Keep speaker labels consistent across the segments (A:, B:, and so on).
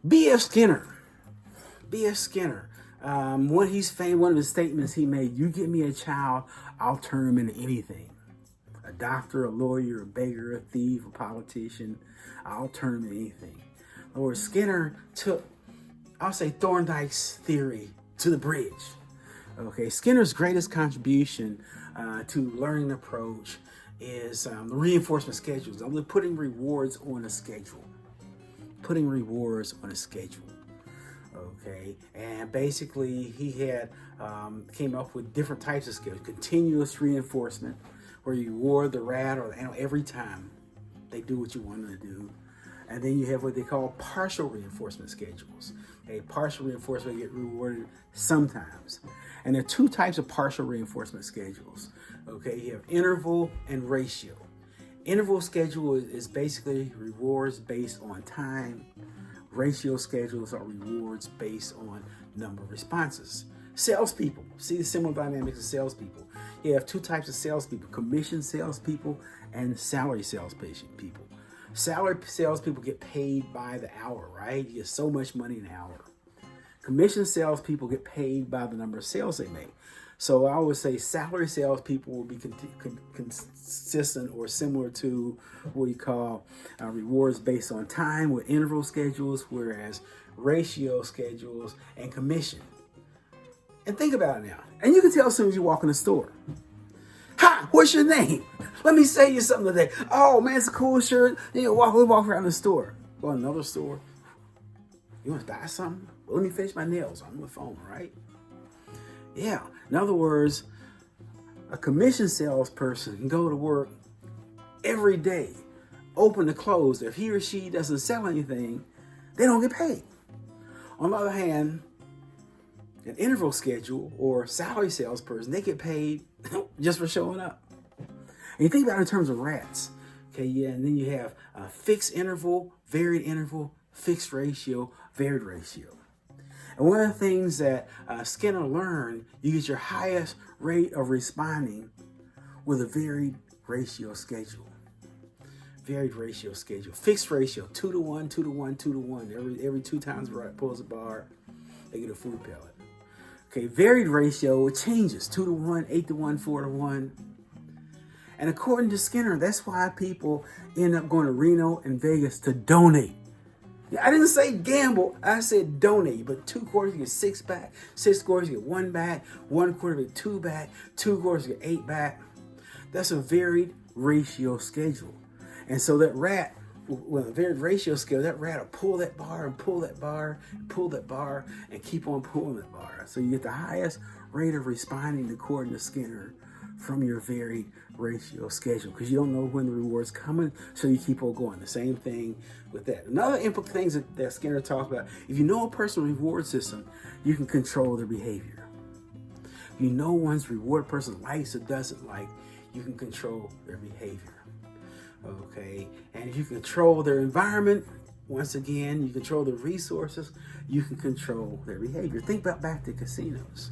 A: B.F. Skinner. B.F. Skinner. One of his statements he made: "You give me a child, I'll turn him into anything. A doctor, a lawyer, a beggar, a thief, a politician. I'll turn him into anything." In other words, Skinner took, I'll say, Thorndike's theory to the bridge. Okay, Skinner's greatest contribution to learning approach is the reinforcement schedules. I'm putting rewards on a schedule. Putting rewards on a schedule. Okay, and basically he had came up with different types of schedules. Continuous reinforcement, where you reward the rat or the animal every time they do what you want them to do. And then you have what they call partial reinforcement schedules. A partial reinforcement get rewarded sometimes. And there are two types of partial reinforcement schedules. Okay, you have interval and ratio. Interval schedule is basically rewards based on time. Ratio schedules are rewards based on number of responses. Salespeople, see the similar dynamics of salespeople. You have two types of salespeople: commission salespeople and salary salespeople. Salary salespeople get paid by the hour, right? You get so much money an hour. Commission salespeople get paid by the number of sales they make. So I would say salary salespeople will be consistent or similar to what you call rewards based on time with interval schedules, whereas ratio schedules and commission. And think about it now. And you can tell as soon as you walk in the store. Hi, what's your name? Let me say you something today. Oh man, it's a cool shirt. You know, walk around the store. Go to another store. You want to buy something? Well, let me finish my nails. I'm on the phone, right? Yeah. In other words, a commission salesperson can go to work every day, open to close. If he or she doesn't sell anything, they don't get paid. On the other hand, an interval schedule or salary salesperson, they get paid just for showing up. And you think about it in terms of rats. Okay, yeah, and then you have a fixed interval, fixed ratio, varied ratio. And one of the things that Skinner learned, you get your highest rate of responding with a varied ratio schedule. Varied ratio schedule. Fixed ratio, 2 to 1, 2 to 1, 2 to 1. Every 2 times the rat pulls a bar, they get a food pellet. Okay, varied ratio, it changes. 2 to 1, 8 to 1, 4 to 1. And according to Skinner, that's why people end up going to Reno and Vegas to donate. I didn't say gamble, I said donate. But 2 quarters, you get 6 back. 6 quarters, you get 1 back. 1 quarter, you get 2 back. 2 quarters, you get 8 back. That's a varied ratio schedule. And so that rat, with a varied ratio scale, that rat will pull that bar and pull that bar and pull that bar and keep on pulling that bar. So you get the highest rate of responding according to Skinner from your varied ratio schedule, because you don't know when the reward's coming, so you keep on going. The same thing with that. Another input things that Skinner talked about: if you know a person's reward system, you can control their behavior. If you know one's reward person likes or doesn't like, you can control their behavior. Okay, and if you control their environment, once again, you control the resources, you can control their behavior. Think about back to casinos.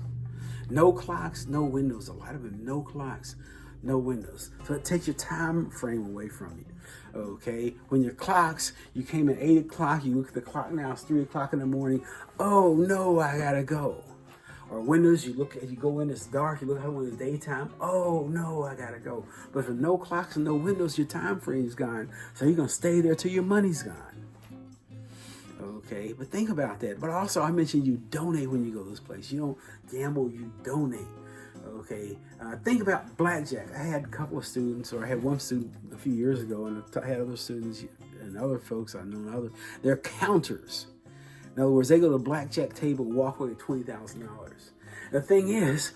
A: No clocks, no windows. A lot of them, no clocks, no windows. So it takes your time frame away from you. Okay, when your clocks, you came at 8 o'clock, you look at the clock now, it's 3 o'clock in the morning. Oh no, I gotta go. Or windows, you go in, it's dark, you look out when it's daytime. Oh no, I gotta go. But for no clocks and no windows, your time frame's gone. So you're gonna stay there till your money's gone. Okay, but think about that. But also, I mentioned you donate when you go to this place. You don't gamble, you donate. Okay, think about blackjack. I had a couple of students, or I had one student a few years ago, and I had other students and other folks I know. They're counters. In other words, they go to the blackjack table and walk away with $20,000. The thing is,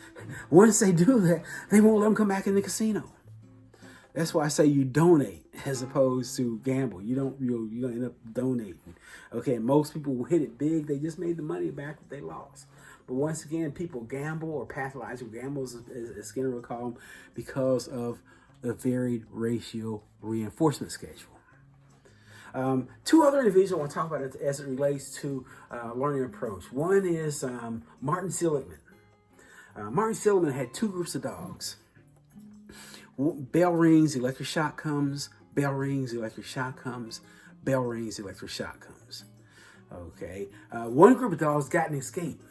A: once they do that, they won't let them come back in the casino. That's why I say you donate as opposed to gamble. You're gonna end up donating. Okay, most people will hit it big. They just made the money back that they lost. But once again, people gamble, or pathological gambles, as Skinner would call them, because of the varied ratio reinforcement schedule. 2 other individuals I want to talk about as it relates to learning approach. One is Martin Seligman. Martin Seligman had 2 groups of dogs. Bell rings, electric shock comes. Bell rings, electric shock comes. Bell rings, electric shock comes. Okay, one group of dogs got an escape.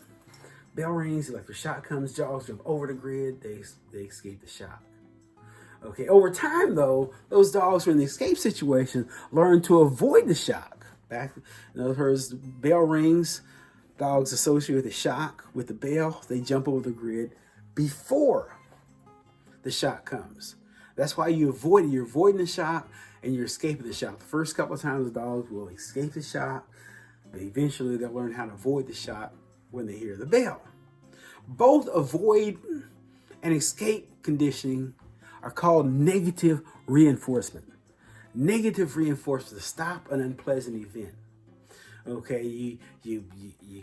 A: Bell rings, electric shock comes, dogs jump over the grid, they escape the shock. Okay, over time though, those dogs who are in the escape situation learn to avoid the shock. Back, in other words, bell rings, dogs associated with the shock, with the bell, they jump over the grid before the shock comes. That's why you're avoiding the shock and you're escaping the shock. The first couple of times the dogs will escape the shock, but eventually they'll learn how to avoid the shock when they hear the bell. Both avoid and escape conditioning are called negative reinforcement. Negative reinforcement to stop an unpleasant event. Okay, you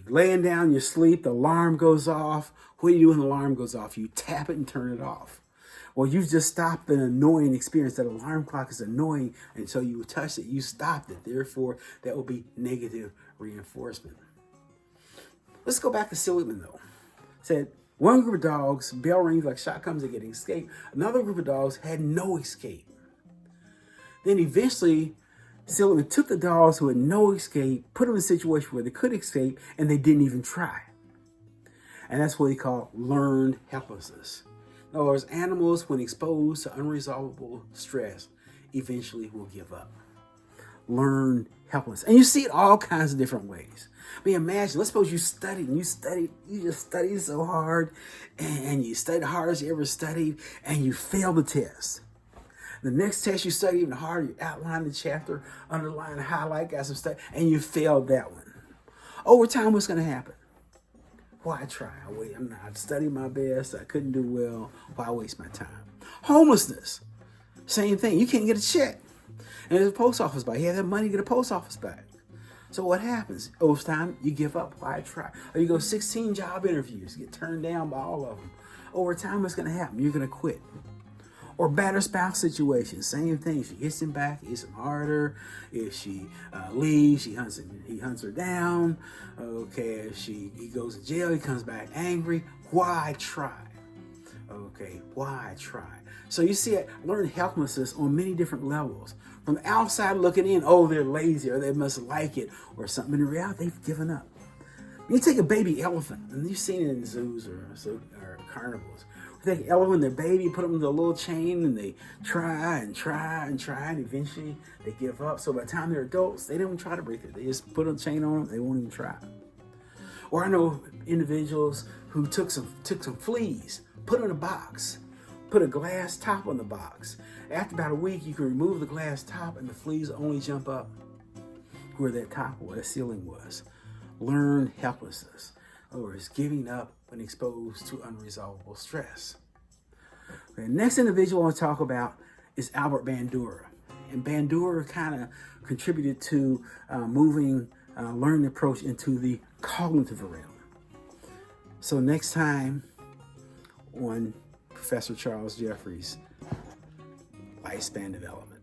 A: laying down, you sleep, the alarm goes off. What do you do when the alarm goes off? You tap it and turn it off. Well, you've just stopped an annoying experience. That alarm clock is annoying, and so you touched it, you stopped it. Therefore, that will be negative reinforcement. Let's go back to Seligman though. Said one group of dogs, bell rings like shot comes, they get escape. Another group of dogs had no escape. Then eventually, Seligman took the dogs who had no escape, put them in a situation where they could escape, and they didn't even try. And that's what he called learned helplessness. In other words, animals, when exposed to unresolvable stress, eventually will give up. Learned helplessness. And you see it all kinds of different ways. I mean, imagine, let's suppose you just studied so hard, and you studied the hardest you ever studied, and you failed the test. The next test you study even harder, you outline the chapter, underline, highlight, got some stuff, and you failed that one. Over time, what's going to happen? Why try? I've studied my best. I couldn't do well. Why waste my time? Homelessness. Same thing. You can't get a check. And there's a post office back. You have that money to get a post office back. So what happens? Over time, you give up. Why try? Or you go 16 job interviews, get turned down by all of them. Over time, what's going to happen? You're going to quit. Or battered spouse situation, same thing. She hits him back, hits him harder. If she leaves, he hunts her down. Okay, if he goes to jail, he comes back angry. Why try? Okay, why try? So you see it, learn helplessness on many different levels. From the outside looking in, oh, they're lazy, or they must like it, or something. In reality, they've given up. You take a baby elephant, and you've seen it in zoos or carnivals. They take an elephant, their baby, put them in a little chain, and they try, and eventually they give up. So by the time they're adults, they don't even try to break it. They just put a chain on them, they won't even try. Or I know individuals who took some fleas, put them in a box, put a glass top on the box. After about a week, you can remove the glass top, and the fleas only jump up where that top, where the ceiling was. Learn helplessness, or is giving up when exposed to unresolvable stress. Okay, next individual I want to talk about is Albert Bandura. And Bandura kind of contributed to moving learning approach into the cognitive realm. So next time on Professor Charles Jeffries' Lifespan Development.